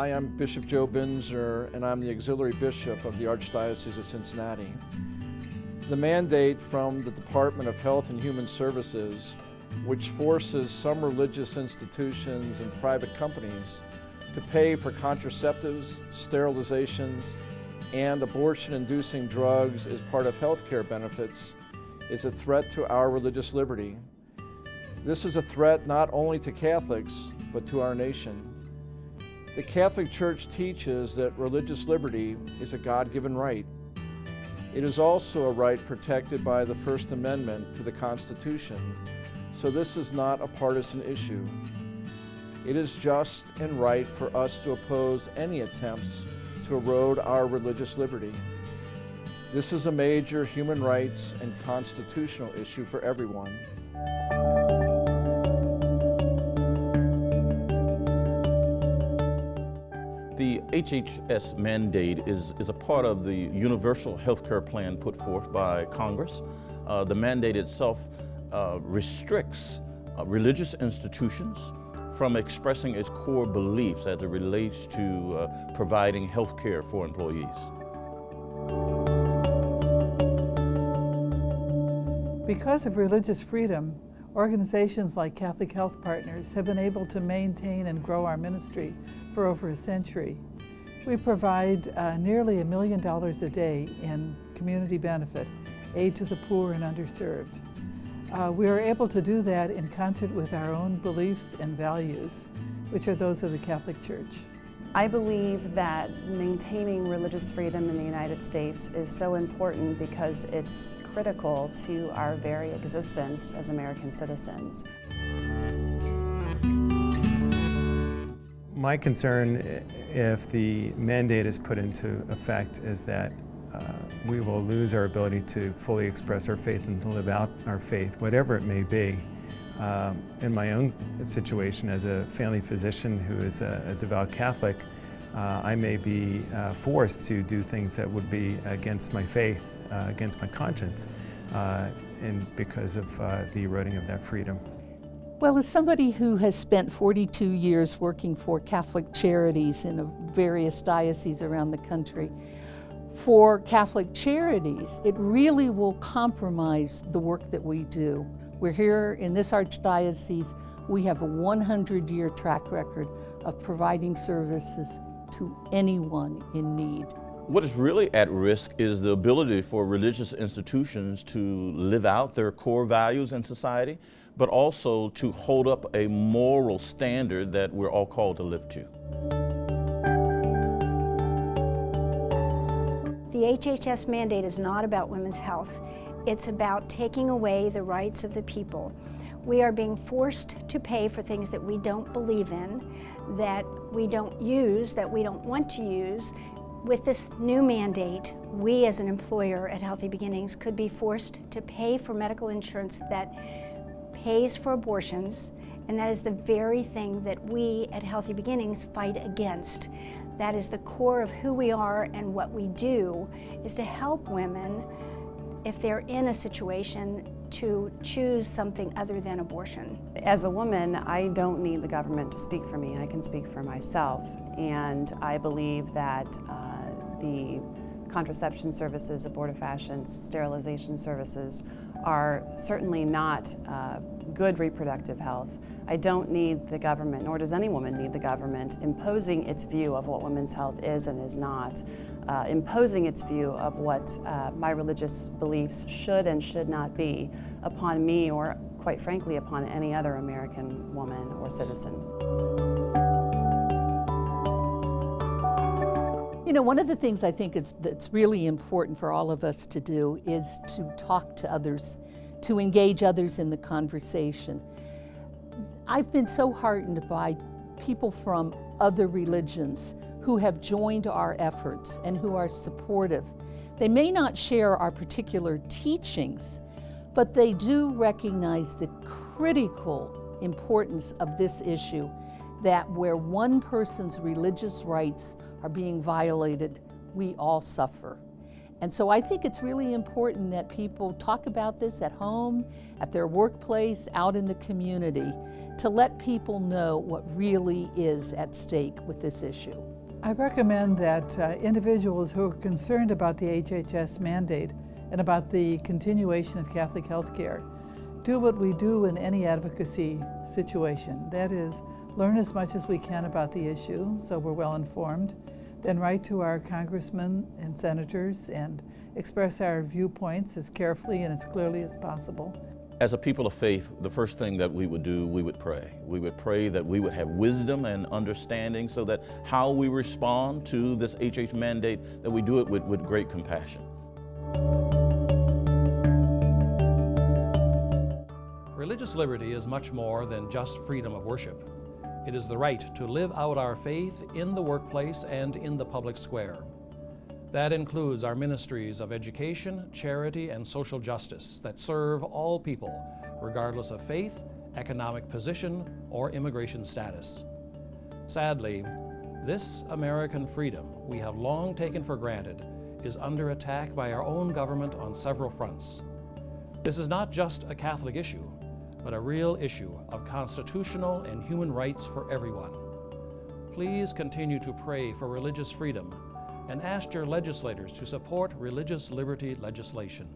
Hi, I'm Bishop Joe Binzer, and I'm the Auxiliary Bishop of the Archdiocese of Cincinnati. The mandate from the Department of Health and Human Services, which forces some religious institutions and private companies to pay for contraceptives, sterilizations, and abortion-inducing drugs as part of health care benefits, is a threat to our religious liberty. This is a threat not only to Catholics, but to our nation. The Catholic Church teaches that religious liberty is a God-given right. It is also a right protected by the First Amendment to the Constitution, so this is not a partisan issue. It is just and right for us to oppose any attempts to erode our religious liberty. This is a major human rights and constitutional issue for everyone. The HHS mandate is a part of the universal health care plan put forth by Congress. The mandate itself restricts religious institutions from expressing its core beliefs as it relates to providing health care for employees. Because of religious freedom, organizations like Catholic Health Partners have been able to maintain and grow our ministry for over a century. We provide nearly $1 million a day in community benefit, aid to the poor and underserved. We are able to do that in concert with our own beliefs and values, which are those of the Catholic Church. I believe that maintaining religious freedom in the United States is so important because it's critical to our very existence as American citizens. My concern, if the mandate is put into effect, is that we will lose our ability to fully express our faith and to live out our faith, whatever it may be. In my own situation as a family physician who is a devout Catholic, I may be forced to do things that would be against my faith, against my conscience, and because of the eroding of that freedom. Well, as somebody who has spent 42 years working for Catholic Charities in various dioceses around the country, for Catholic Charities, it really will compromise the work that we do. We're here in this Archdiocese, we have a 100-year track record of providing services to anyone in need. What is really at risk is the ability for religious institutions to live out their core values in society, but also to hold up a moral standard that we're all called to live to. The HHS mandate is not about women's health. It's about taking away the rights of the people. We are being forced to pay for things that we don't believe in, that we don't use, that we don't want to use. With this new mandate, we as an employer at Healthy Beginnings could be forced to pay for medical insurance that pays for abortions, and that is the very thing that we at Healthy Beginnings fight against. That is the core of who we are, and what we do is to help women, if they're in a situation, to choose something other than abortion. As a woman, I don't need the government to speak for me. I can speak for myself. And I believe that the contraception services, abortifacients, sterilization services are certainly not good reproductive health. I don't need the government, nor does any woman need the government, imposing its view of what women's health is and is not, imposing its view of what my religious beliefs should and should not be upon me, or quite frankly upon any other American woman or citizen. You know, one of the things I think that's really important for all of us to do is to talk to others, to engage others in the conversation. I've been so heartened by people from other religions who have joined our efforts and who are supportive. They may not share our particular teachings, but they do recognize the critical importance of this issue, that where one person's religious rights are being violated, we all suffer. And so I think it's really important that people talk about this at home, at their workplace, out in the community, to let people know what really is at stake with this issue. I recommend that individuals who are concerned about the HHS mandate and about the continuation of Catholic health care do what we do in any advocacy situation. That is, learn as much as we can about the issue so we're well informed, then write to our congressmen and senators and express our viewpoints as carefully and as clearly as possible. As a people of faith, the first thing that we would do, we would pray. We would pray that we would have wisdom and understanding so that how we respond to this HH mandate, that we do it with great compassion. Religious liberty is much more than just freedom of worship. It is the right to live out our faith in the workplace and in the public square. That includes our ministries of education, charity, and social justice that serve all people, regardless of faith, economic position, or immigration status. Sadly, this American freedom we have long taken for granted is under attack by our own government on several fronts. This is not just a Catholic issue, but a real issue of constitutional and human rights for everyone. Please continue to pray for religious freedom and ask your legislators to support religious liberty legislation.